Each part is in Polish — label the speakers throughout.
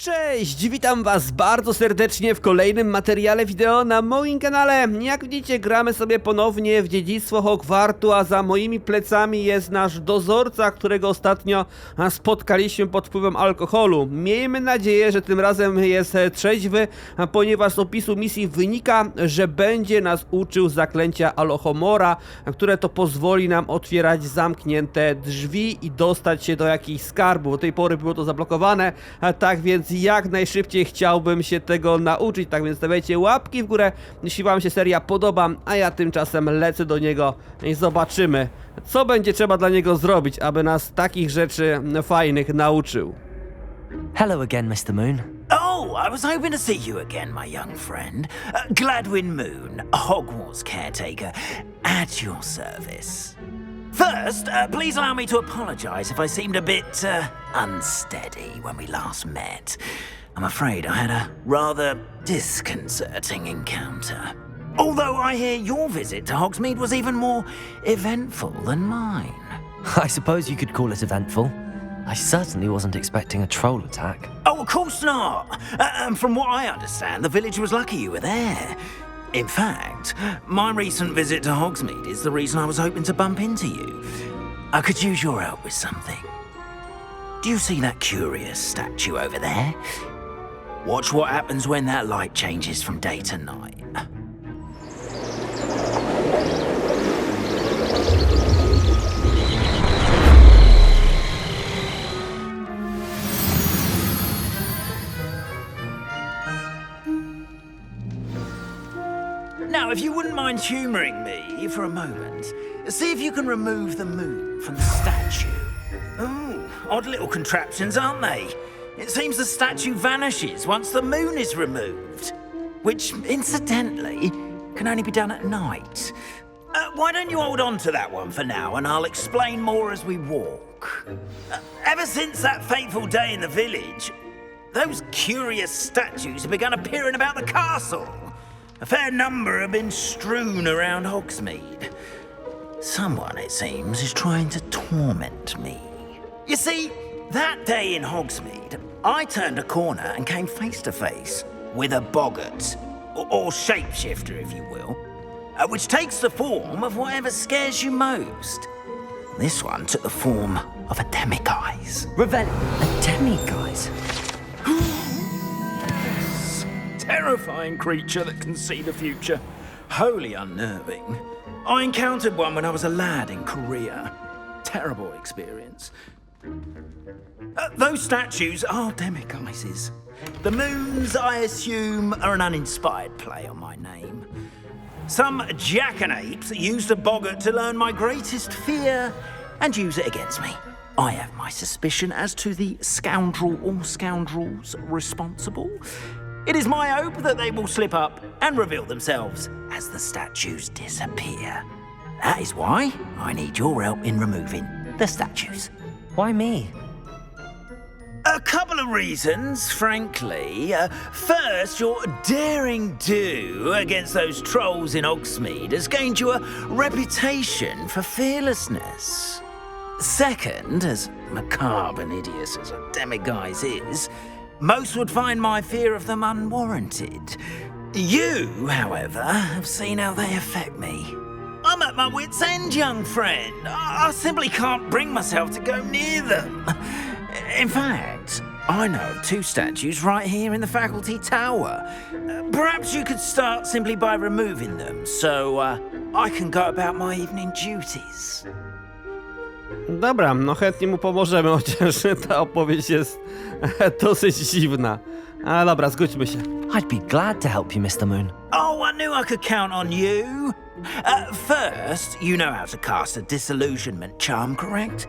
Speaker 1: Cześć, witam was bardzo serdecznie w kolejnym materiale wideo na moim kanale. Jak widzicie, gramy sobie ponownie w Dziedzictwo Hogwartu, a za moimi plecami jest nasz dozorca, którego ostatnio spotkaliśmy pod wpływem alkoholu. Miejmy nadzieję, że tym razem jest trzeźwy, ponieważ z opisu misji wynika, że będzie nas uczył zaklęcia Alohomora, które to pozwoli nam otwierać zamknięte drzwi i dostać się do jakichś skarbów. Do tej pory było to zablokowane, tak więc jak najszybciej chciałbym się tego nauczyć, tak więc stawiajcie łapki w górę, jeśli wam się seria podoba, a ja tymczasem lecę do niego i zobaczymy, co będzie trzeba dla niego zrobić, aby nas takich rzeczy fajnych nauczył.
Speaker 2: Hello again, Mr. Moon.
Speaker 3: Oh, I was hoping to see you again, my young friend. Gladwin Moon, Hogwarts caretaker, at your service. First, please allow me to apologize if I seemed a bit unsteady when we last met. I'm afraid I had a rather disconcerting encounter. Although I hear your visit to Hogsmeade was even more eventful than mine.
Speaker 2: I suppose you could call it eventful. I certainly wasn't expecting a troll attack.
Speaker 3: Oh, of course not. And from what I understand, the village was lucky you were there. In fact, my recent visit to Hogsmeade is the reason I was hoping to bump into you. I could use your help with something. Do you see that curious statue over there? Watch what happens when that light changes from day to night. Now, if you wouldn't mind humouring me for a moment, see if you can remove the moon from the statue. Ooh, odd little contraptions, aren't they? It seems the statue vanishes once the moon is removed, which, incidentally, can only be done at night. Why don't you hold on to that one for now, and I'll explain more as we walk. Ever since that fateful day in the village, those curious statues have begun appearing about the castle. A fair number have been strewn around Hogsmeade. Someone, it seems, is trying to torment me. You see, that day in Hogsmeade, I turned a corner and came face to face with a boggart, or shapeshifter, if you will, which takes the form of whatever scares you most. This one took the form of a demiguise.
Speaker 2: A demiguise?
Speaker 3: Terrifying creature that can see the future. Wholly unnerving. I encountered one when I was a lad in Korea. Terrible experience. Those statues are demiguises. The moons, I assume, are an uninspired play on my name. Some jackanapes used a boggart to learn my greatest fear and use it against me. I have my suspicion as to the scoundrel or scoundrels responsible. It is my hope that they will slip up and reveal themselves as the statues disappear. That is why I need your help in removing the statues.
Speaker 2: Why me?
Speaker 3: A couple of reasons, frankly. First, your daring do against those trolls in Hogsmeade has gained you a reputation for fearlessness. Second, as macabre and hideous as a demiguise is, most would find my fear of them unwarranted. You, however, have seen how they affect me. I'm at my wit's end, young friend. I simply can't bring myself to go near them. In fact, I know of two statues right here in the faculty tower. Perhaps you could start simply by removing them, so I can go about my evening duties.
Speaker 1: Dobra, no chętnie mu pomożemy, chociaż ta opowieść jest dosyć dziwna. Ale dobra, zgódźmy się.
Speaker 2: I'd be glad to help you, Mr. Moon.
Speaker 3: Oh, I knew I could count on you. First, you know how to cast a disillusionment charm, correct?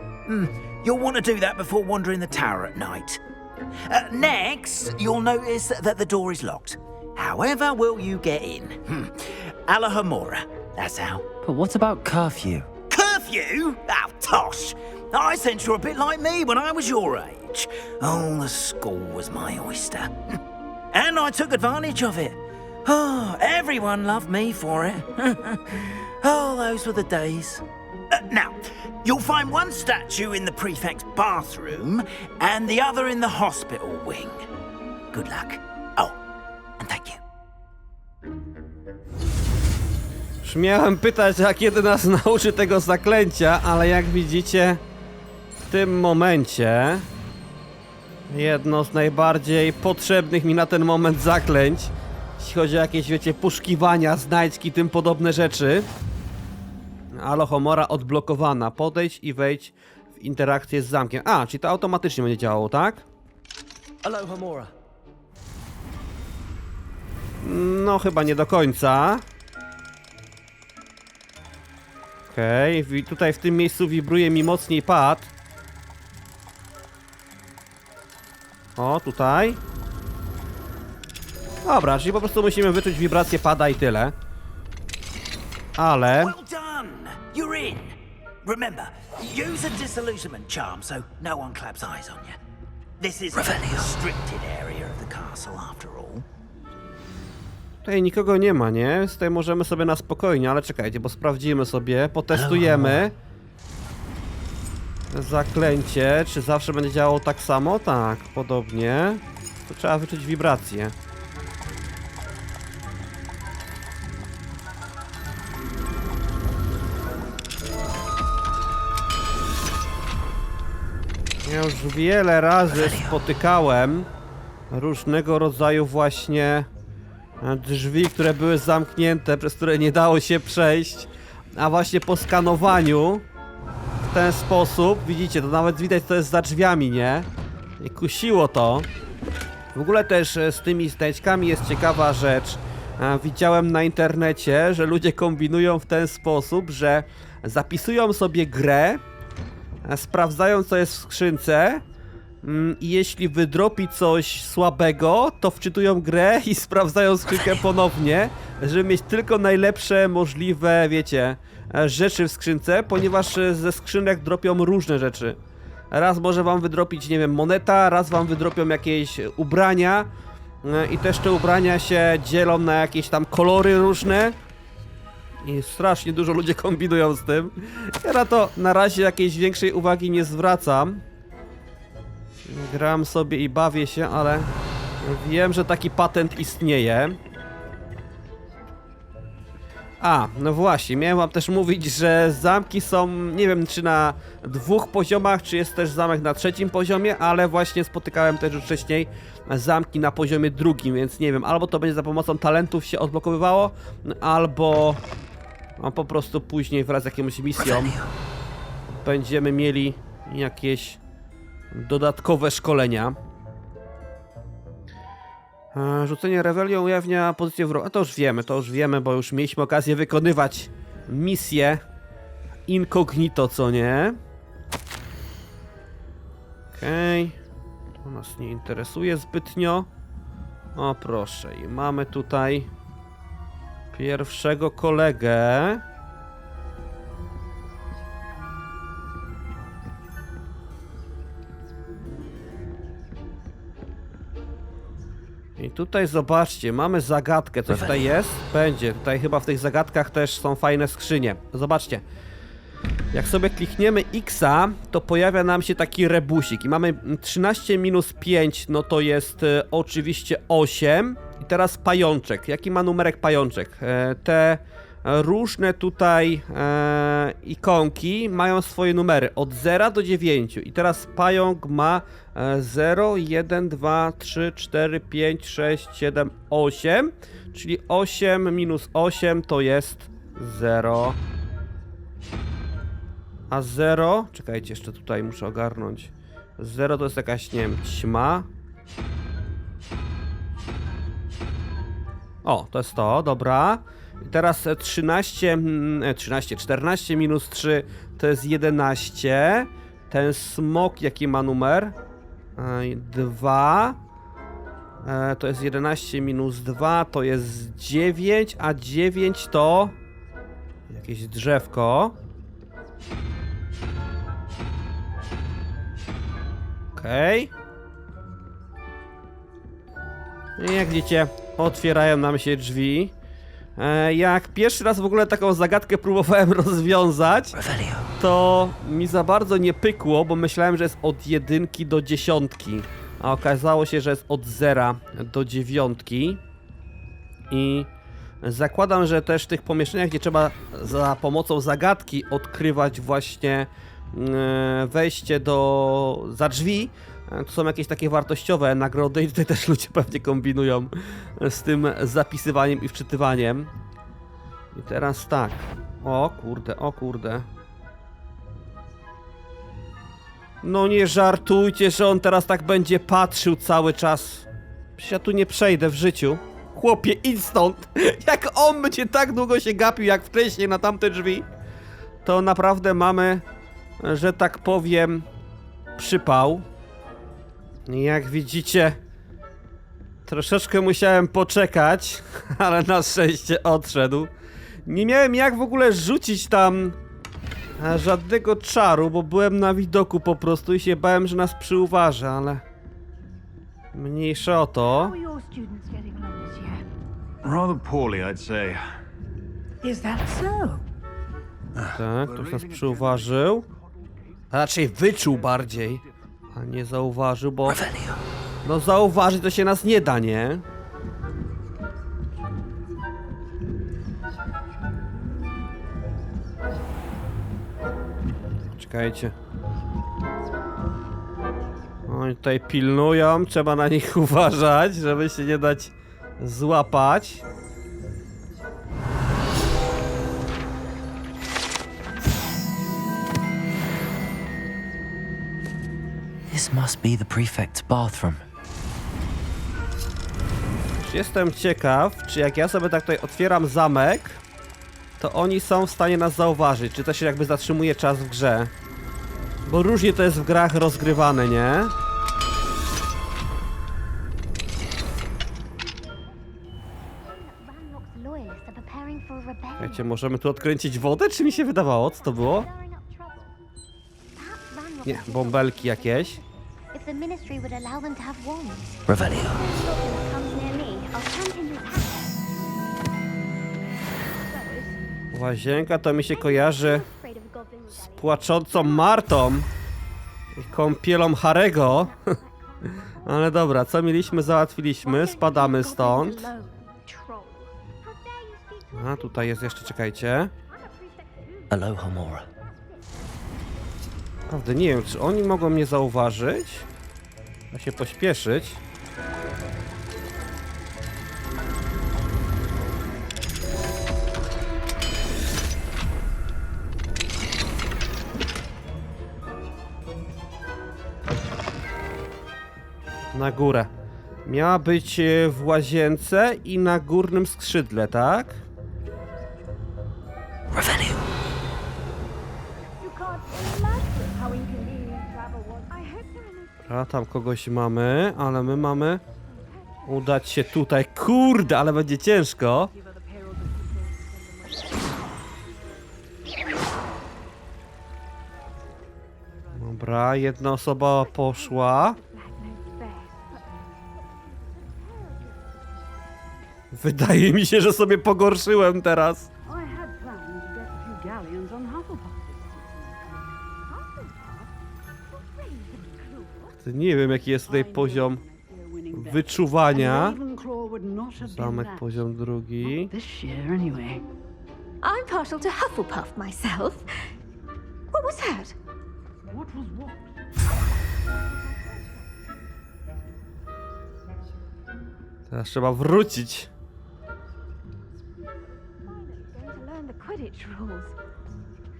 Speaker 3: You'll want to do that before wandering the tower at night. Next, you'll notice that the door is locked. However will you get in? Alohomora, that's how.
Speaker 2: But what about curfew?
Speaker 3: Curfew? Oh, tosh. I sense you're a bit like me when I was your age. Oh, the school was my oyster. And I took advantage of it. Oh, everyone loved me for it. Oh, those were the days. Now, you'll find one statue in the prefect's bathroom and the other in the hospital wing. good luck. Oh, and thank you.
Speaker 1: Śmiałem pytać, a kiedy nas nauczy tego zaklęcia, ale jak widzicie, w tym momencie jedno z najbardziej potrzebnych mi na ten moment zaklęć, jeśli chodzi o jakieś, wiecie, poszukiwania, znajdźki, tym podobne rzeczy. Alohomora odblokowana. Podejdź i wejdź w interakcję z zamkiem. A, czyli to automatycznie będzie działało, tak?
Speaker 2: Alohomora.
Speaker 1: No, chyba nie do końca. Okej, tutaj w tym miejscu wibruje mi mocniej pad. O, tutaj. Dobra, czyli po prostu musimy wyczuć wibrację pada i tyle. Ale...
Speaker 3: Well done! You're in. Remember, use a disillusionment charm so no one claps eyes on you. This is a restricted area of the castle after all.
Speaker 1: Tutaj nikogo nie ma, nie? Więc tutaj możemy sobie na spokojnie, ale czekajcie, bo sprawdzimy sobie, potestujemy zaklęcie, czy zawsze będzie działało tak samo? Tak, podobnie. To trzeba wyczuć wibrację. Ja już wiele razy spotykałem różnego rodzaju właśnie drzwi, które były zamknięte, przez które nie dało się przejść, a właśnie po skanowaniu w ten sposób, widzicie, to nawet widać, co jest za drzwiami, nie? I kusiło to. W ogóle też z tymi znajdźkami jest ciekawa rzecz. Widziałem na internecie, że ludzie kombinują w ten sposób, że zapisują sobie grę, sprawdzają, co jest w skrzynce, i jeśli wydropi coś słabego, to wczytują grę i sprawdzają skrzynkę ponownie, żeby mieć tylko najlepsze możliwe, wiecie, rzeczy w skrzynce, ponieważ ze skrzynek dropią różne rzeczy. Raz może wam wydropić, nie wiem, moneta, raz wam wydropią jakieś ubrania i też te ubrania się dzielą na jakieś tam kolory różne. I strasznie dużo ludzie kombinują z tym. Ja na to na razie jakiejś większej uwagi nie zwracam. Gram sobie i bawię się, ale wiem, że taki patent istnieje. A, no właśnie, miałem wam też mówić, że zamki są, nie wiem, czy na 2 poziomach, czy jest też zamek na 3 poziomie, ale właśnie spotykałem też już wcześniej zamki na poziomie 2, więc nie wiem, albo to będzie za pomocą talentów się odblokowywało, albo po prostu później wraz z jakąś misją będziemy mieli jakieś dodatkowe szkolenia. Rzucenie rebelią ujawnia pozycję wroga. A to już wiemy, bo już mieliśmy okazję wykonywać misję incognito, co nie? Okej. To nas nie interesuje zbytnio. O proszę, i mamy tutaj pierwszego kolegę. I tutaj zobaczcie, mamy zagadkę, coś tutaj jest? Będzie, tutaj chyba w tych zagadkach też są fajne skrzynie. Zobaczcie, jak sobie klikniemy X-a, to pojawia nam się taki rebusik i mamy 13 minus 5, no to jest oczywiście 8. I teraz pajączek, jaki ma numerek pajączek? Te różne tutaj ikonki mają swoje numery od 0 do 9 i teraz pająk ma 0, 1, 2, 3, 4, 5, 6, 7, 8, czyli 8 minus 8 to jest 0. A 0, czekajcie, jeszcze tutaj muszę ogarnąć. 0 to jest jakaś, nie wiem, ćma. O, to jest to, dobra. I teraz 14 minus 3 to jest 11. Ten smok jaki ma numer? 2. To jest 11 minus 2 to jest 9, a 9 to jakieś drzewko. Okej. I jak widzicie, otwierają nam się drzwi. Jak pierwszy raz w ogóle taką zagadkę próbowałem rozwiązać, to mi za bardzo nie pykło, bo myślałem, że jest od 1 do 10. a okazało się, że jest od 0 do 9. I zakładam, że też w tych pomieszczeniach, gdzie trzeba za pomocą zagadki odkrywać właśnie wejście za drzwi, to są jakieś takie wartościowe nagrody i tutaj też ludzie pewnie kombinują z tym zapisywaniem i wczytywaniem. I teraz tak. O kurde, o kurde. No nie żartujcie, że on teraz tak będzie patrzył cały czas. Przecież ja tu nie przejdę w życiu. Chłopie, idź stąd. Jak on będzie tak długo się gapił jak wcześniej na tamte drzwi, to naprawdę mamy, że tak powiem, przypał. Jak widzicie, troszeczkę musiałem poczekać, ale na szczęście odszedł. Nie miałem jak w ogóle rzucić tam żadnego czaru, bo byłem na widoku po prostu i się bałem, że nas przyuważy, ale mniejsza o to.
Speaker 4: How are your students getting along this year?
Speaker 5: Rather poorly, I'd say.
Speaker 4: Is that so?
Speaker 1: Tak, ktoś nas przyuważył. A raczej wyczuł bardziej, a nie zauważył, bo... No zauważyć to się nas nie da, nie? Czekajcie. Oni tutaj pilnują, trzeba na nich uważać, żeby się nie dać złapać.
Speaker 2: This must be the prefect's bathroom.
Speaker 1: Jestem ciekaw, czy jak ja sobie tak tutaj otwieram zamek, to oni są w stanie nas zauważyć, czy to się jakby zatrzymuje czas w grze. Bo różnie to jest w grach rozgrywane, nie?
Speaker 6: Ranrock's loyalists are preparing for a rebellion.
Speaker 1: Wiecie, możemy tu odkręcić wodę, czy mi się wydawało? Co to było?
Speaker 6: Stirring up trouble. Perhaps Ranrock
Speaker 1: Nie,
Speaker 6: will
Speaker 1: bąbelki jakieś.
Speaker 6: if the ministry would allow them to have wands.
Speaker 2: Revelio.
Speaker 6: When Lawson comes near me, I'll champion his power.
Speaker 1: Łazienka to mi się kojarzy
Speaker 6: Afraid of goblins.
Speaker 1: z płaczącą Martą i kąpielą Harego. Ale dobra, co mieliśmy, załatwiliśmy. Spadamy stąd.
Speaker 6: Troll. How dare you speak to
Speaker 1: A, tutaj jest jeszcze, czekajcie.
Speaker 2: Aloha Mora.
Speaker 1: Naprawdę nie wiem, czy oni mogą mnie zauważyć? Trzeba się pośpieszyć. Na górę. Miała być w łazience i na górnym skrzydle, tak?
Speaker 2: Revelio.
Speaker 4: You can't imagine how inconvenient travel was. I hope there are no
Speaker 1: A tam kogoś mamy, ale my mamy udać się tutaj. Kurde, ale będzie ciężko. Dobra, jedna osoba poszła. Wydaje mi się, że sobie pogorszyłem teraz.
Speaker 4: I had planned to get a few galleons on Hufflepuff.
Speaker 1: Nie wiem, jaki jest tutaj poziom wyczuwania. Zamek poziom drugi.
Speaker 4: This year, anyway.
Speaker 7: I'm partial to Hufflepuff myself. What was that?
Speaker 4: What was what?
Speaker 1: Teraz trzeba wrócić.
Speaker 6: going to learn the Quidditch rules?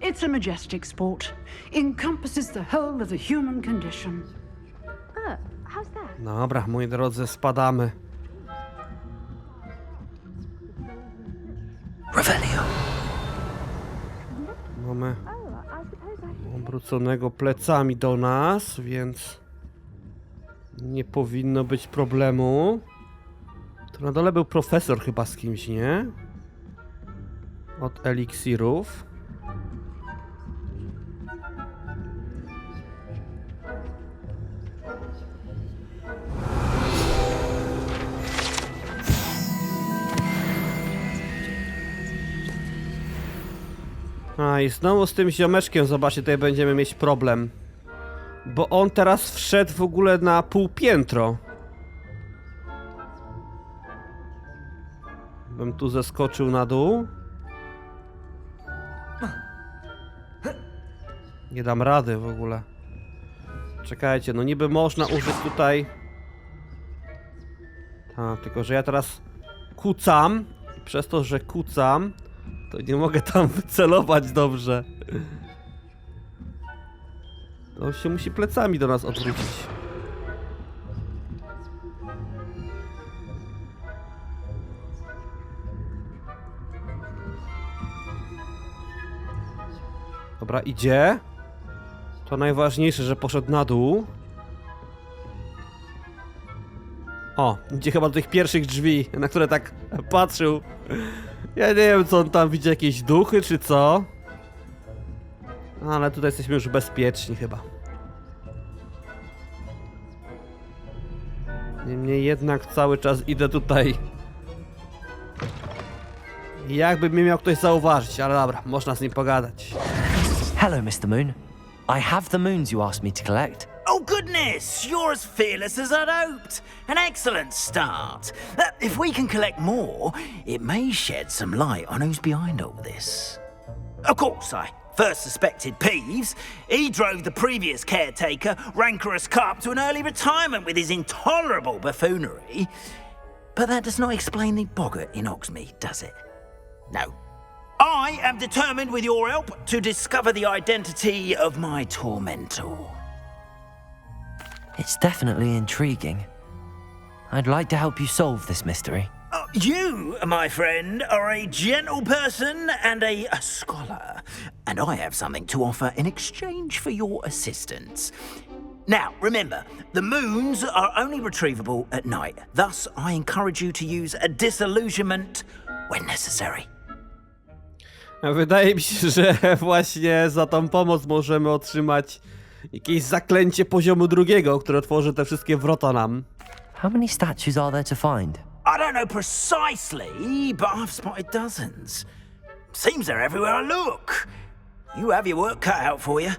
Speaker 4: It's a majestic sport. Encompasses the whole of the human condition.
Speaker 6: Oh, how's that?
Speaker 1: Dobra, moi drodzy, spadamy.
Speaker 2: Revelio.
Speaker 1: Mamy
Speaker 6: Oh, I suppose I
Speaker 1: obróconego plecami do nas, więc nie powinno być problemu. Tu na dole był profesor chyba z kimś, nie? Od eliksirów. A i znowu z tym ziomeczkiem, zobaczcie, tutaj będziemy mieć problem. Bo on teraz wszedł w ogóle na półpiętro. Bym tu zeskoczył na dół. Nie dam rady w ogóle. Czekajcie, no niby można użyć tutaj... tylko że ja teraz kucam. I przez to, że kucam, to nie mogę tam wycelować dobrze. To się musi plecami do nas odwrócić. Dobra, idzie. To najważniejsze, że poszedł na dół. O, idzie chyba do tych pierwszych drzwi, na które tak patrzył. Ja nie wiem, co on tam widzi, jakieś duchy czy co. Ale tutaj jesteśmy już bezpieczni chyba. Niemniej jednak cały czas idę tutaj. Jakby mnie miał ktoś zauważyć, ale dobra, można z nim pogadać.
Speaker 2: Hello, Mr. Moon. I have the moons you asked me to collect.
Speaker 3: Oh goodness, you're as fearless as I'd hoped. An excellent start. If we can collect more, it may shed some light on who's behind all this. Of course, I first suspected Peeves. He drove the previous caretaker, rancorous Carp, to an early retirement with his intolerable buffoonery. But that does not explain the boggart in Hogsmeade, does it? No. I am determined, with your help, to discover the identity of my tormentor.
Speaker 2: It's definitely intriguing. I'd like to help you solve this mystery.
Speaker 3: You, my friend, are a gentle person and a scholar, and I have something to offer in exchange for your assistance. Now, remember, the moons are only retrievable at night. Thus, I encourage you to use a disillusionment when necessary.
Speaker 1: Wydaje mi się, że właśnie za tą pomoc możemy otrzymać jakieś zaklęcie poziomu drugiego, które otworzy te wszystkie wrota nam.
Speaker 2: How many statues are there to find?
Speaker 3: I don't know precisely, but I've spotted dozens. Seems they're everywhere I look. You have your work cut out for you,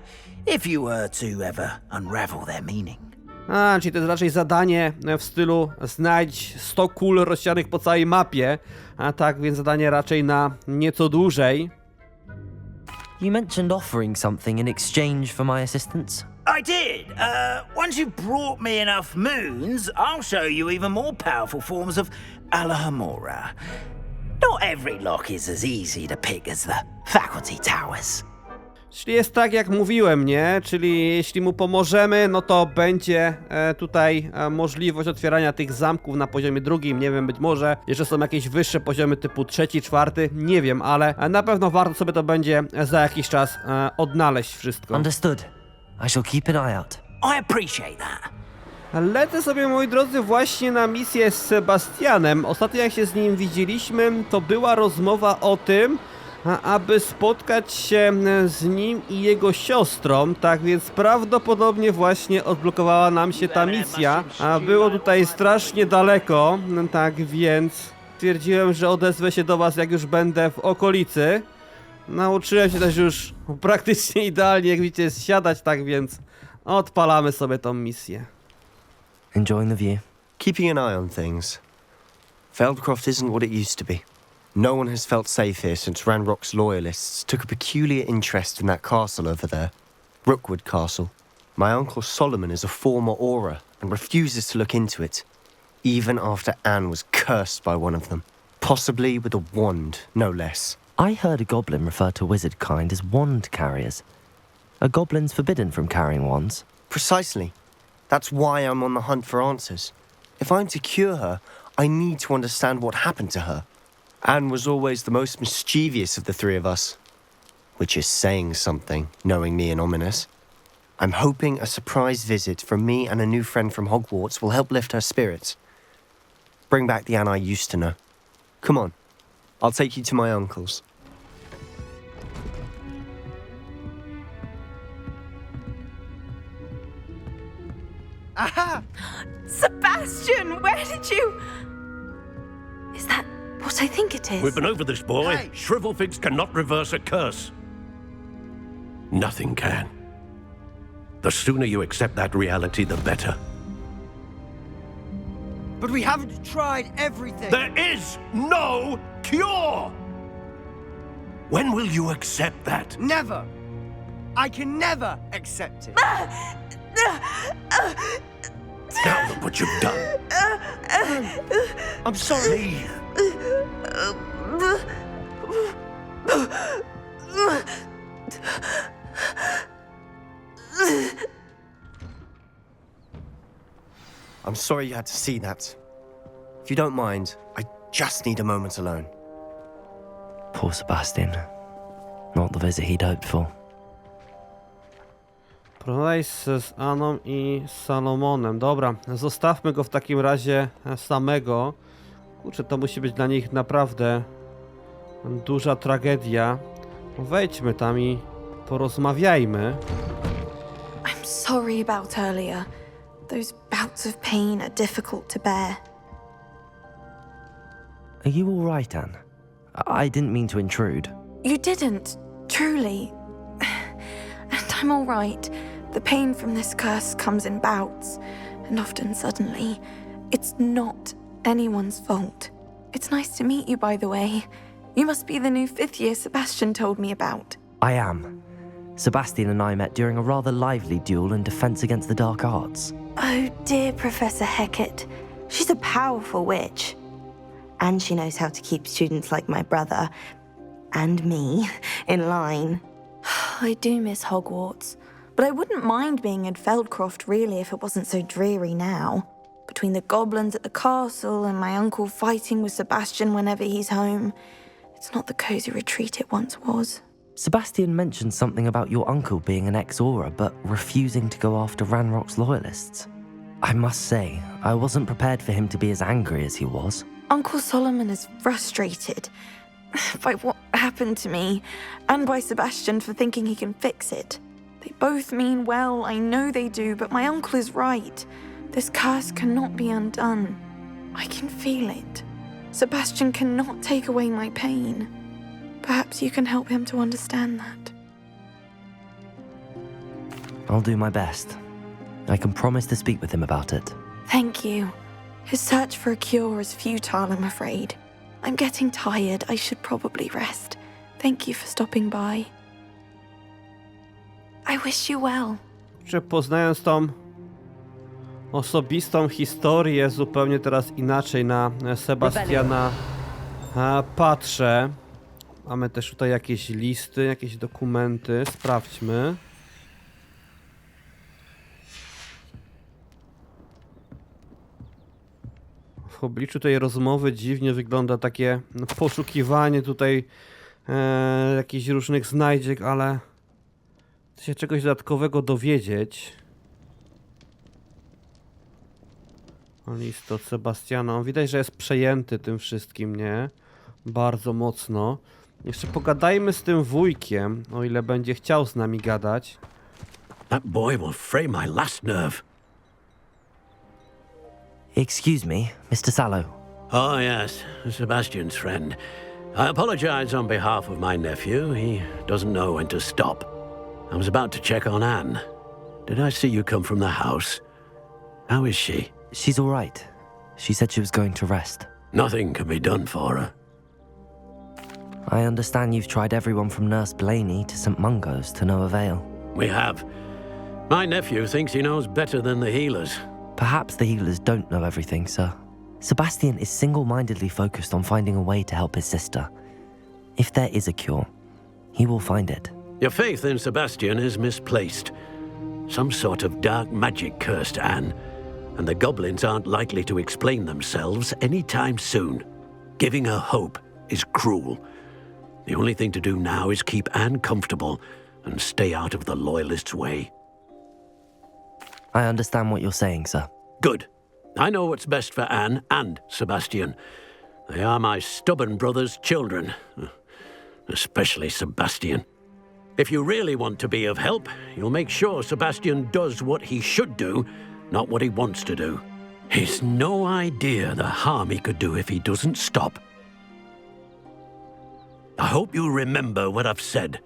Speaker 3: if you were to ever unravel their meaning.
Speaker 1: Czyli to jest raczej zadanie w stylu znajdź 100 kul rozsianych po całej mapie, a tak więc zadanie raczej na nieco dłużej.
Speaker 2: You mentioned offering something in exchange for my assistance.
Speaker 3: I did. Once you've brought me enough moons, I'll show you even more powerful forms of Alahamora. Not every lock is as easy to pick as the faculty towers.
Speaker 1: Czyli jest tak jak mówiłem, nie? Czyli jeśli mu pomożemy, no to będzie tutaj możliwość otwierania tych zamków na poziomie drugim, nie wiem, być może jeszcze są jakieś wyższe poziomy typu trzeci, czwarty, nie wiem, ale na pewno warto sobie to będzie za jakiś czas odnaleźć wszystko.
Speaker 2: Understood. I shall keep an eye out.
Speaker 3: I appreciate that.
Speaker 1: Lecę sobie, moi drodzy, właśnie na misję z Sebastianem. Ostatnio jak się z nim widzieliśmy, to była rozmowa o tym, aby spotkać się z nim i jego siostrą, tak więc prawdopodobnie właśnie odblokowała nam się ta misja, a było tutaj strasznie daleko, tak więc stwierdziłem, że odezwę się do was, jak już będę w okolicy. Nauczyłem się też już praktycznie idealnie, jak widzicie, zsiadać, tak więc odpalamy sobie tą misję.
Speaker 2: Enjoying the view.
Speaker 5: Keeping an eye on things. Feldcroft isn't what it used to be. No one has felt safe here since Ranrock's loyalists took a peculiar interest in that castle over there. Rookwood Castle. My uncle Solomon is a former Auror and refuses to look into it, even after Anne was cursed by one of them. Possibly with a wand, no less.
Speaker 2: I heard a goblin refer to wizard kind as wand carriers. Are goblins forbidden from carrying wands?
Speaker 5: Precisely. That's why I'm on the hunt for answers. If I'm to cure her, I need to understand what happened to her. Anne was always the most mischievous of the three of us. Which is saying something, knowing me and Ominous. I'm hoping a surprise visit from me and a new friend from Hogwarts will help lift her spirits. Bring back the Anne I used to know. Come on, I'll take you to my uncle's.
Speaker 8: Aha! Sebastian, where did you...
Speaker 7: Is that what I think it is?
Speaker 9: We've been over this, boy.
Speaker 8: Hey.
Speaker 9: Shrivelfigs cannot reverse a curse. Nothing can. The sooner you accept that reality, the better.
Speaker 5: But we haven't tried everything.
Speaker 9: There is no cure! When will you accept that?
Speaker 5: Never. I can never accept it.
Speaker 9: Now look what you've done.
Speaker 5: I'm sorry.
Speaker 9: Leave.
Speaker 5: I'm sorry you had to see that. If you don't mind, I just need a moment alone.
Speaker 2: Poor Sebastian. Not the visit he'd hoped for.
Speaker 1: Porozmawiaj z Aną i Salomonem. Dobra, zostawmy go w takim razie samego. Kurczę, to musi być dla nich naprawdę duża tragedia. Wejdźmy tam i porozmawiajmy.
Speaker 8: I'm sorry about earlier. Those bouts of pain are difficult to bear.
Speaker 2: Are you all right, Anne? I didn't mean to intrude.
Speaker 8: You didn't, truly. And I'm all right. The pain from this curse comes in bouts, and often suddenly. It's not anyone's fault. It's nice to meet you, by the way. You must be the new 5th year Sebastian told me about.
Speaker 2: I am. Sebastian and I met during a rather lively duel in defense against the dark arts.
Speaker 10: Oh, dear Professor Hecat. She's a powerful witch. And she knows how to keep students like my brother, and me, in line.
Speaker 8: I do miss Hogwarts, but I wouldn't mind being in Feldcroft really if it wasn't so dreary now. Between the goblins at the castle and my uncle fighting with Sebastian whenever he's home, it's not the cozy retreat it once was.
Speaker 2: Sebastian mentioned something about your uncle being an ex-Auror, but refusing to go after Ranrock's loyalists. I must say, I wasn't prepared for him to be as angry as he was.
Speaker 8: Uncle Solomon is frustrated by what happened to me, and by Sebastian for thinking he can fix it. They both mean well, I know they do, but my uncle is right. This curse cannot be undone. I can feel it. Sebastian cannot take away my pain. Perhaps you can help him to understand that.
Speaker 2: I'll do my best. I can promise to speak with him about it.
Speaker 8: Thank you. His search for a cure is futile, I'm afraid. I'm getting tired. I should probably rest. Thank you for stopping by. I wish you well.
Speaker 1: Czy poznając tą osobistą historię, zupełnie teraz inaczej na Sebastiana patrzę. Mamy też tutaj jakieś listy, jakieś dokumenty. Sprawdźmy. W obliczu tej rozmowy dziwnie wygląda takie poszukiwanie tutaj jakichś różnych znajdziek, ale chcę się czegoś dodatkowego dowiedzieć. List od Sebastiana. Widać, że jest przejęty tym wszystkim, nie? Bardzo mocno. Jeszcze pogadajmy z tym wujkiem, o ile będzie chciał z nami gadać.
Speaker 9: That boy will fray my last nerve.
Speaker 2: Excuse me, Mr. Sallow.
Speaker 9: Oh, yes, Sebastian's friend. I apologize on behalf of my nephew. He doesn't know when to stop. I was about to check on Anne. Did I see you come from the house? How is she?
Speaker 2: She's all right. She said she was going to rest.
Speaker 9: Nothing can be done for her.
Speaker 2: I understand you've tried everyone from Nurse Blaney to St. Mungo's to no avail.
Speaker 9: We have. My nephew thinks he knows better than the healers.
Speaker 2: Perhaps the healers don't know everything, sir. Sebastian is single-mindedly focused on finding a way to help his sister. If there is a cure, he will find it.
Speaker 9: Your faith in Sebastian is misplaced. Some sort of dark magic cursed Anne, and the goblins aren't likely to explain themselves anytime soon. Giving her hope is cruel. The only thing to do now is keep Anne comfortable and stay out of the Loyalists' way.
Speaker 2: I understand what you're saying, sir.
Speaker 9: Good. I know what's best for Anne and Sebastian. They are my stubborn brother's children. Especially Sebastian. If you really want to be of help, you'll make sure Sebastian does what he should do, not what he wants to do. He's no idea the harm he could do if he doesn't stop. I hope you remember what I've said.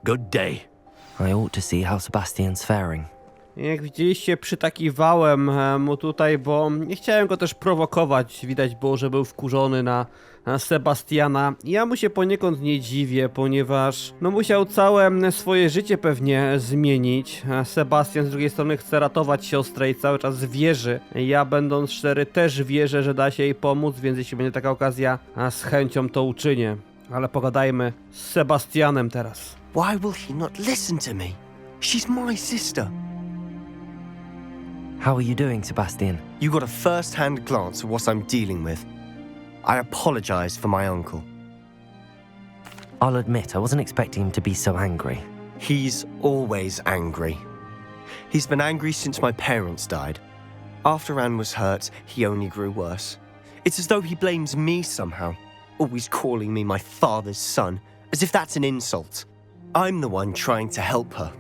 Speaker 9: Good day.
Speaker 2: I ought to see how Sebastian's faring.
Speaker 1: Jak widzieliście, przytakiwałem mu tutaj, bo nie chciałem go też prowokować. Widać było, że był wkurzony na Sebastiana. Ja mu się poniekąd nie dziwię, ponieważ no musiał całe swoje życie pewnie zmienić. Sebastian z drugiej strony chce ratować siostrę i cały czas wierzy. Ja, będąc szczery, też wierzę, że da się jej pomóc, więc jeśli będzie taka okazja, z chęcią to uczynię. Ale pogadajmy z Sebastianem teraz.
Speaker 5: Why will he not listen to me? She's my sister.
Speaker 2: How are you doing, Sebastian?
Speaker 5: You got a first-hand glance at what I'm dealing with. I apologize for my uncle.
Speaker 2: I'll admit, I wasn't expecting him to be so angry.
Speaker 5: He's always angry. He's been angry since my parents died. After Anne was hurt, he only grew worse. It's as though he blames me somehow, always calling me my father's son, as if that's an insult. I'm the one trying to help her.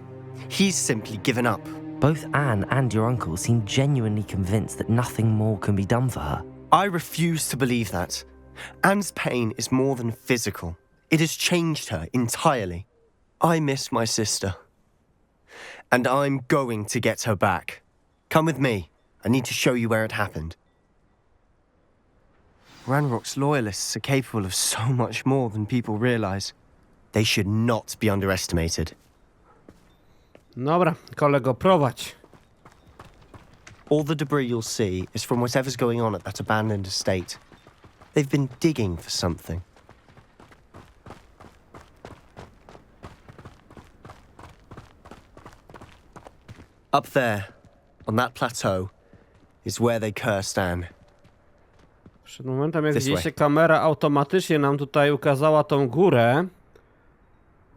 Speaker 5: He's simply given up.
Speaker 2: Both Anne and your uncle seem genuinely convinced that nothing more can be done for her.
Speaker 5: I refuse to believe that. Anne's pain is more than physical. It has changed her entirely. I miss my sister. And I'm going to get her back. Come with me. I need to show you where it happened. Ranrock's loyalists are capable of so much more than people realize. They should not be underestimated.
Speaker 1: Dobra, kolego, prowadź.
Speaker 5: All the debris you'll see is from whatever's going on at that abandoned estate. They've been digging for something. Up there, on that plateau, is where they cursed Anne.
Speaker 1: Przed momentem, jak
Speaker 5: This
Speaker 1: widzieliście,
Speaker 5: way.
Speaker 1: kamera automatycznie nam tutaj ukazała tą górę.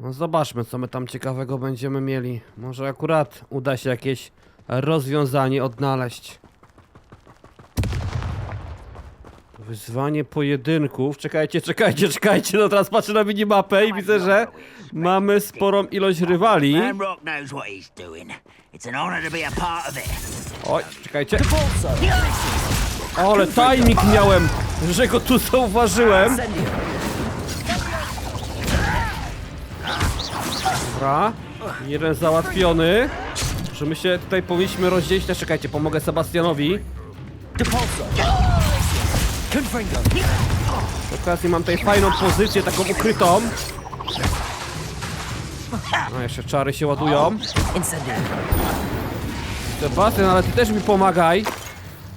Speaker 1: No zobaczmy, co my tam ciekawego będziemy mieli. Może akurat uda się jakieś rozwiązanie odnaleźć. Wyzwanie pojedynków. Czekajcie. No teraz patrzę na minimapę i widzę, że mamy sporą ilość rywali.
Speaker 3: Ranrock knows what he's doing. It's an honor to be a part of it.
Speaker 1: Oj, czekajcie. O, ale timing miałem, że go tu zauważyłem. Dobra, jeden załatwiony. Że my się tutaj powinniśmy rozdzielić. Też czekajcie, pomogę Sebastianowi. W okazji mam tutaj fajną pozycję, taką ukrytą. No, jeszcze czary się ładują. Sebastian, ale ty też mi pomagaj.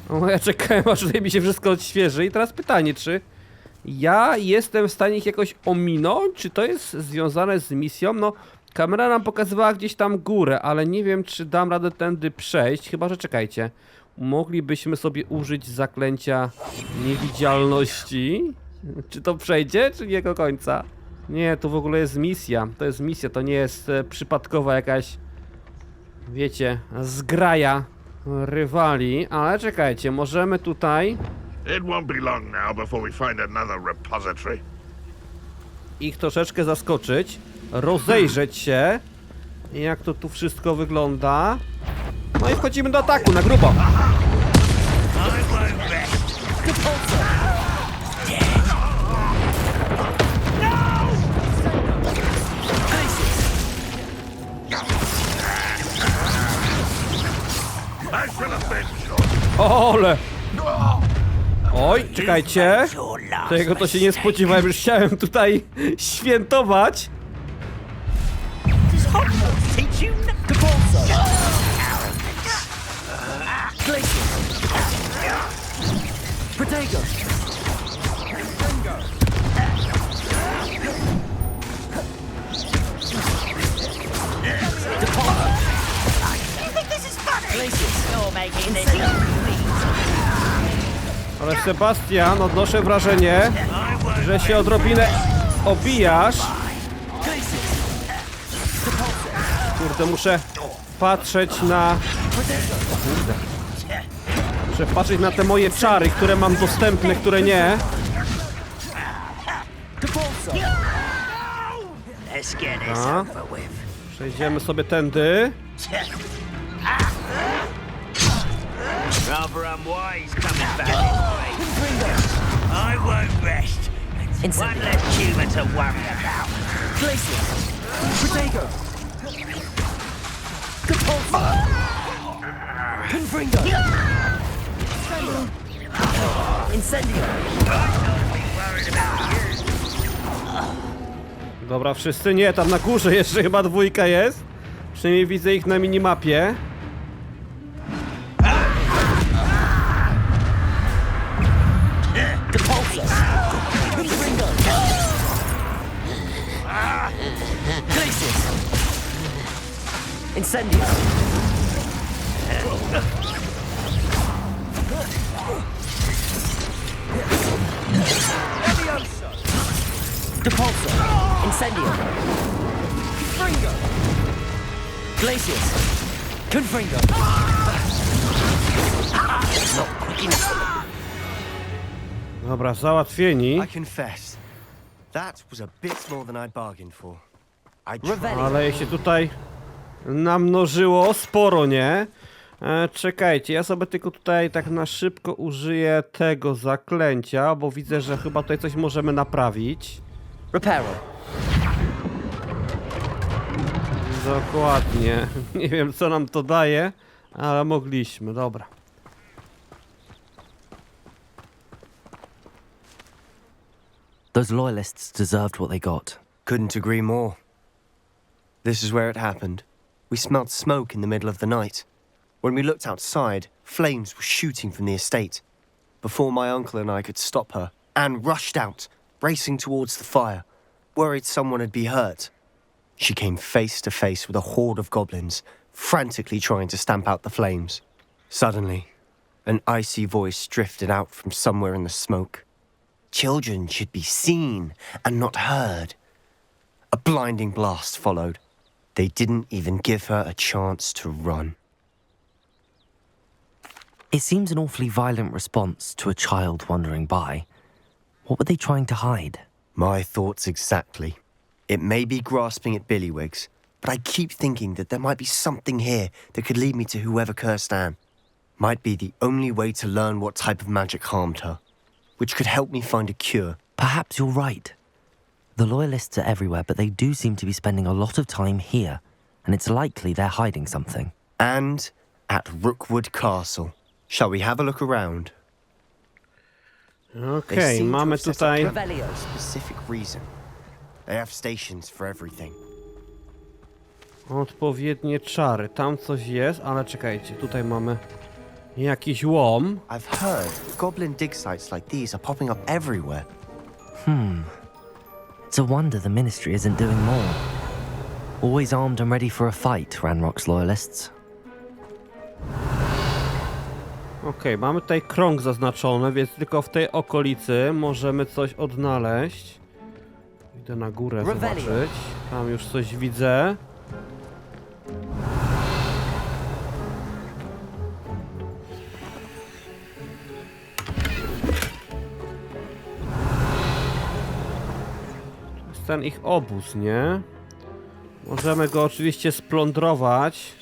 Speaker 1: O, ja czekałem, aż tutaj mi się wszystko odświeży. I teraz pytanie, czy ja jestem w stanie ich jakoś ominąć? Czy to jest związane z misją? No, kamera nam pokazywała gdzieś tam górę, ale nie wiem, czy dam radę tędy przejść. Chyba że czekajcie. Moglibyśmy sobie użyć zaklęcia niewidzialności. Czy to przejdzie, czy nie do końca? Nie, to w ogóle jest misja. To jest misja, to nie jest przypadkowa jakaś, wiecie, zgraja rywali. Ale czekajcie, możemy tutaj
Speaker 11: It won't be long now before we find another repository.
Speaker 1: ich troszeczkę zaskoczyć, rozejrzeć się, jak to tu wszystko wygląda. No i wchodzimy do ataku na grubo. Ole! Oj, czekajcie. Tego to się nie spodziewałem, już chciałem tutaj świętować. Ale Sebastian, odnoszę wrażenie, że się odrobinę obijasz. Kurde, muszę patrzeć na... Kurde. Muszę patrzeć na te moje czary, które mam dostępne, które nie. A. Przejdziemy sobie tędy.
Speaker 3: Rather unwise coming back this way. I won't rest. One less human to worry about.
Speaker 2: Confringo! Incendio!
Speaker 1: Dobra, wszyscy nie, tam na górze jeszcze chyba dwójka jest. Przynajmniej widzę ich na minimapie.
Speaker 2: Confringo! Glacius! Incendio! Depulso! Incendio! Fringo! Glacius! Confringo! Not quick enough.
Speaker 1: Dobra, załatwieni.
Speaker 5: I confess, that was a bit more than I bargained for.
Speaker 1: Ale się tutaj namnożyło sporo, nie? Czekajcie, ja sobie tylko tutaj tak na szybko użyję tego zaklęcia, bo widzę, że chyba tutaj coś możemy naprawić.
Speaker 2: Reparo.
Speaker 1: Dokładnie. Nie wiem, co nam to daje, ale mogliśmy, dobra.
Speaker 2: Those loyalists deserved what they got.
Speaker 5: Couldn't agree more. This is where it happened. We smelled smoke in the middle of the night. When we looked outside, flames were shooting from the estate. Before my uncle and I could stop her, Anne rushed out, racing towards the fire, worried someone had been hurt. She came face to face with a horde of goblins, frantically trying to stamp out the flames. Suddenly, an icy voice drifted out from somewhere in the smoke. Children should be seen and not heard. A blinding blast followed. They didn't even give her a chance to run.
Speaker 2: It seems an awfully violent response to a child wandering by. What were they trying to hide?
Speaker 5: My thoughts exactly. It may be grasping at Billywigs, but I keep thinking that there might be something here that could lead me to whoever cursed Anne. Might be the only way to learn what type of magic harmed her, which could help me find a cure.
Speaker 2: Perhaps you're right. The loyalists are everywhere, but they do seem to be spending a lot of time here, and it's likely they're hiding something.
Speaker 5: And at Rookwood Castle. Shall we have a look around?
Speaker 1: Okej, mamy tutaj...
Speaker 5: A specific reason. They have stations for everything.
Speaker 1: Odpowiednie czary. Tam coś jest, ale czekajcie, tutaj mamy jakiś łom.
Speaker 5: I've heard goblin dig sites like these are popping up everywhere.
Speaker 2: It's a wonder the Ministry isn't doing more. Always armed and ready for a fight, Ranrock's loyalists.
Speaker 1: Okej, mamy tutaj krąg zaznaczony, więc tylko w tej okolicy możemy coś odnaleźć. Idę na górę zobaczyć. Tam już coś widzę. To jest ten ich obóz, nie? Możemy go oczywiście splądrować.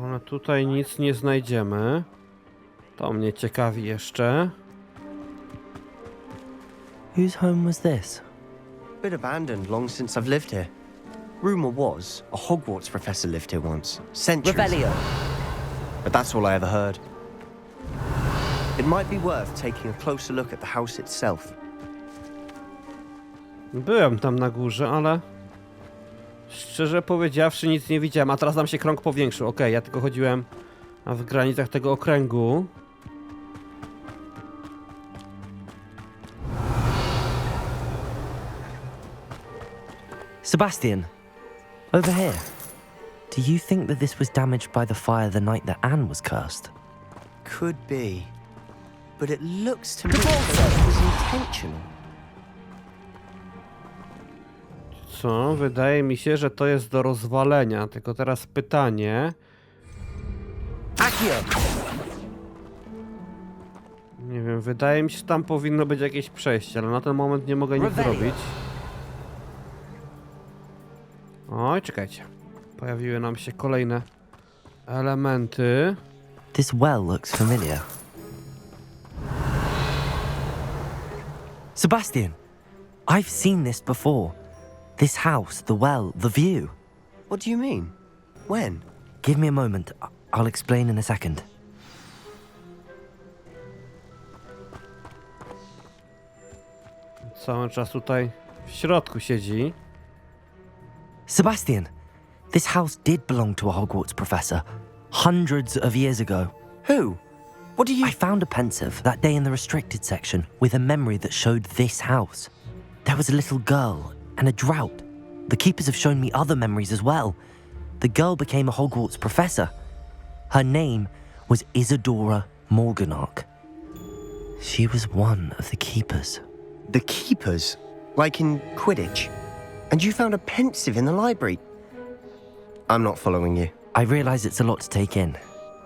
Speaker 1: Ale tutaj nic nie znajdziemy. To mnie ciekawi jeszcze.
Speaker 2: Whose home was this?
Speaker 5: Been abandoned long since I've lived here. Rumor was a Hogwarts professor lived here once, centuries ago. But that's all I ever heard. It might be worth taking a closer look at the house itself.
Speaker 1: Byłem tam na górze, ale szczerze powiedziawszy nic nie widziałem, a teraz nam się krąg powiększył. Okej, ja tylko chodziłem w granicach tego okręgu.
Speaker 2: Sebastian, over here. Do you think that this was damaged by the fire the night that Anne was cursed?
Speaker 5: Could be. But it looks to me as though it was intentional.
Speaker 1: Co? Wydaje mi się, że to jest do rozwalenia. Tylko teraz pytanie. Nie wiem, wydaje mi się, że tam powinno być jakieś przejście, ale na ten moment nie mogę nic zrobić. Oj, czekajcie. Pojawiły nam się kolejne elementy.
Speaker 2: This well looks familiar. Sebastian, I've seen this before. This house, the well, the view.
Speaker 5: What do you mean? When?
Speaker 2: Give me a moment. I'll explain in a second.
Speaker 1: Cały czas tutaj w środku siedzi.
Speaker 2: Sebastian, this house did belong to a Hogwarts professor hundreds of years ago.
Speaker 5: Who? What do you...
Speaker 2: I found a pensive that day in the restricted section with a memory that showed this house. There was a little girl and a drought. The keepers have shown me other memories as well. The girl became a Hogwarts professor. Her name was Isadora Morganach. She was one of the keepers.
Speaker 5: The keepers? Like in Quidditch? And you found a pensive in the library? I'm not following you.
Speaker 2: I realize it's a lot to take in.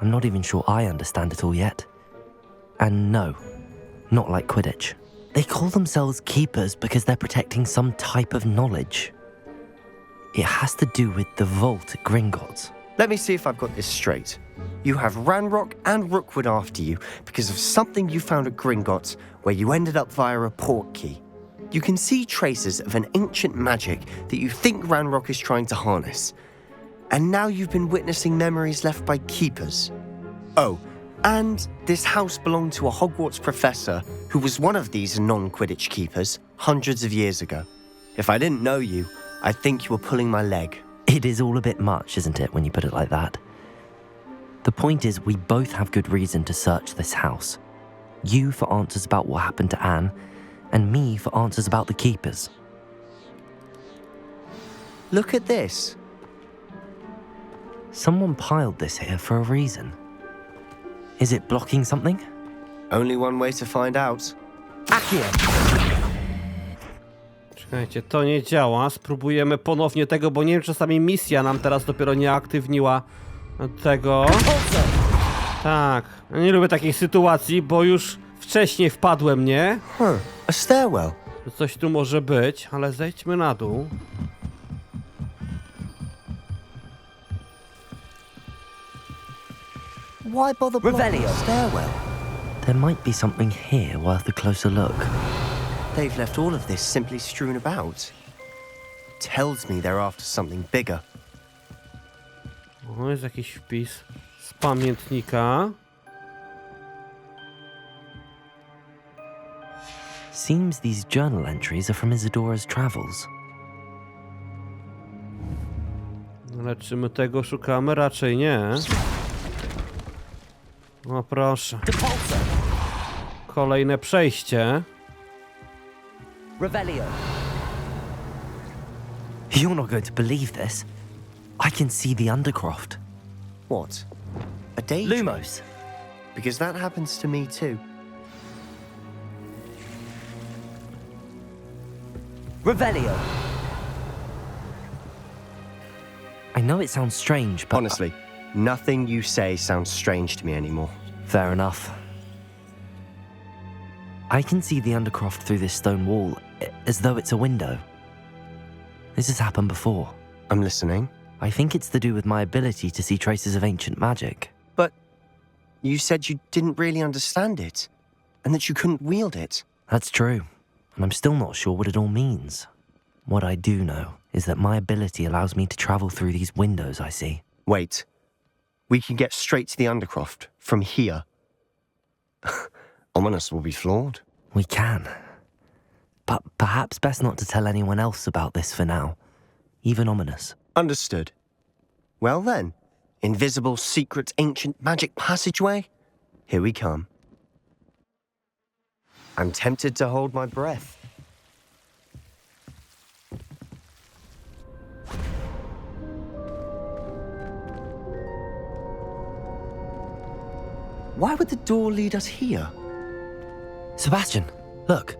Speaker 2: I'm not even sure I understand it all yet. And no, not like Quidditch. They call themselves keepers because they're protecting some type of knowledge. It has to do with the vault at Gringotts.
Speaker 5: Let me see if I've got this straight. You have Ranrock and Rookwood after you because of something you found at Gringotts where you ended up via a port key. You can see traces of an ancient magic that you think Ranrock is trying to harness. And now you've been witnessing memories left by keepers. Oh, and this house belonged to a Hogwarts professor who was one of these non-Quidditch keepers hundreds of years ago. If I didn't know you, I'd think you were pulling my leg.
Speaker 2: It is all a bit much, isn't it, when you put it like that? The point is, we both have good reason to search this house. You for answers about what happened to Anne, and me for answers about the keepers.
Speaker 5: Look at this.
Speaker 2: Someone piled this here for a reason. Is it blocking something?
Speaker 5: Only one way to find out. Accio!
Speaker 1: Czekajcie, to nie działa. Spróbujemy ponownie tego, bo nie wiem, czasami misja nam teraz dopiero nie aktywniła tego. Tak, nie lubię takich sytuacji, bo już wcześniej wpadłem, nie?
Speaker 5: A stairwell.
Speaker 1: Że coś tu może być, ale zejdźmy na dół.
Speaker 5: Why bother blocking a stairwell?
Speaker 2: There might be something here worth a closer look.
Speaker 5: They've left all of this simply strewn about. Tells me they're after something bigger.
Speaker 1: O, jest jakiś wpis z pamiętnika.
Speaker 2: Seems these journal entries are from Isadora's travels.
Speaker 1: Ale czy my tego szukamy? Raczej nie. O proszę. Kolejne przejście.
Speaker 2: Revelio. You're not going to believe this. I can see the Undercroft.
Speaker 5: What? A day?
Speaker 2: Lumos.
Speaker 5: Because that happens to me too.
Speaker 2: Revelio. I know it sounds strange, but...
Speaker 5: Honestly, nothing you say sounds strange to me anymore.
Speaker 2: Fair enough. I can see the Undercroft through this stone wall, as though it's a window. This has happened before.
Speaker 5: I'm listening.
Speaker 2: I think it's to do with my ability to see traces of ancient magic.
Speaker 5: But you said you didn't really understand it, and that you couldn't wield it.
Speaker 2: That's true, and I'm still not sure what it all means. What I do know is that my ability allows me to travel through these windows I see.
Speaker 5: Wait. We can get straight to the Undercroft from here. Ominous will be flawed.
Speaker 2: We can. But perhaps best not to tell anyone else about this for now. Even Ominous.
Speaker 5: Understood. Well then, invisible, secret, ancient magic passageway? Here we come. I'm tempted to hold my breath. Why would the door lead us here?
Speaker 2: Sebastian, look.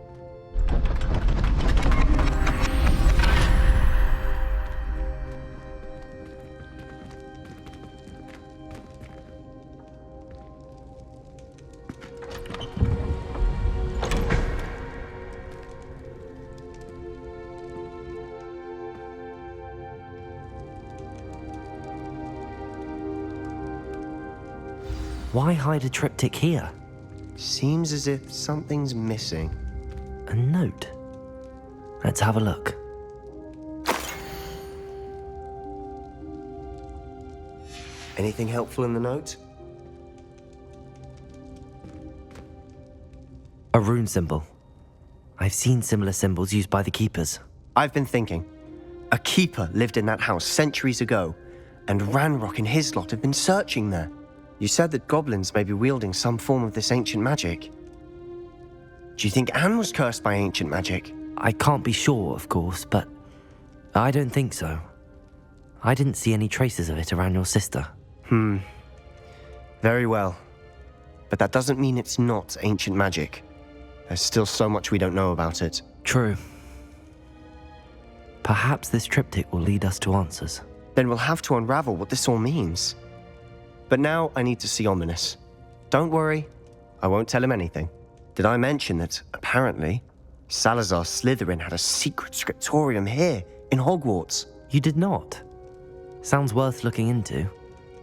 Speaker 2: Why hide a triptych here?
Speaker 5: Seems as if something's missing.
Speaker 2: A note. Let's have a look.
Speaker 5: Anything helpful in the note?
Speaker 2: A rune symbol. I've seen similar symbols used by the keepers.
Speaker 5: I've been thinking. A keeper lived in that house centuries ago, and Ranrock and his lot have been searching there. You said that goblins may be wielding some form of this ancient magic. Do you think Anne was cursed by ancient magic?
Speaker 2: I can't be sure, of course, but I don't think so. I didn't see any traces of it around your sister.
Speaker 5: Very well. But that doesn't mean it's not ancient magic. There's still so much we don't know about it.
Speaker 2: True. Perhaps this triptych will lead us to answers.
Speaker 5: Then we'll have to unravel what this all means. But now I need to see Ominous. Don't worry, I won't tell him anything. Did I mention that, apparently, Salazar Slytherin had a secret scriptorium here in Hogwarts?
Speaker 2: You did not? Sounds worth looking into.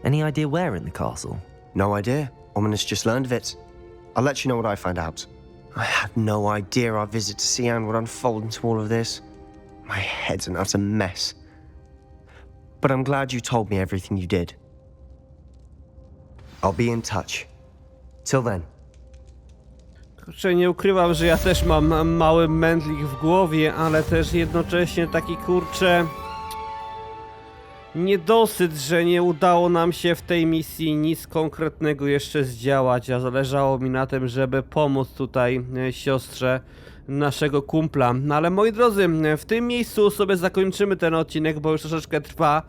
Speaker 2: Any idea where in the castle?
Speaker 5: No idea. Ominous just learned of it. I'll let you know what I find out. I had no idea our visit to see Anne would unfold into all of this. My head's an utter mess. But I'm glad you told me everything you did. I'll be in touch. Till then.
Speaker 1: Kurczę, nie ukrywam, że ja też mam mały mętlik w głowie, ale też jednocześnie taki, kurczę, niedosyt, że nie udało nam się w tej misji nic konkretnego jeszcze zdziałać, a zależało mi na tym, żeby pomóc tutaj siostrze naszego kumpla. No ale moi drodzy, w tym miejscu sobie zakończymy ten odcinek, bo już troszeczkę trwa.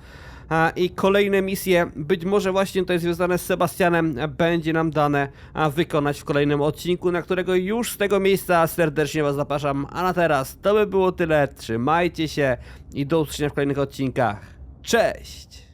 Speaker 1: I kolejne misje, być może właśnie tutaj związane z Sebastianem, będzie nam dane wykonać w kolejnym odcinku, na którego już z tego miejsca serdecznie Was zapraszam. A na teraz to by było tyle, trzymajcie się i do usłyszenia w kolejnych odcinkach. Cześć!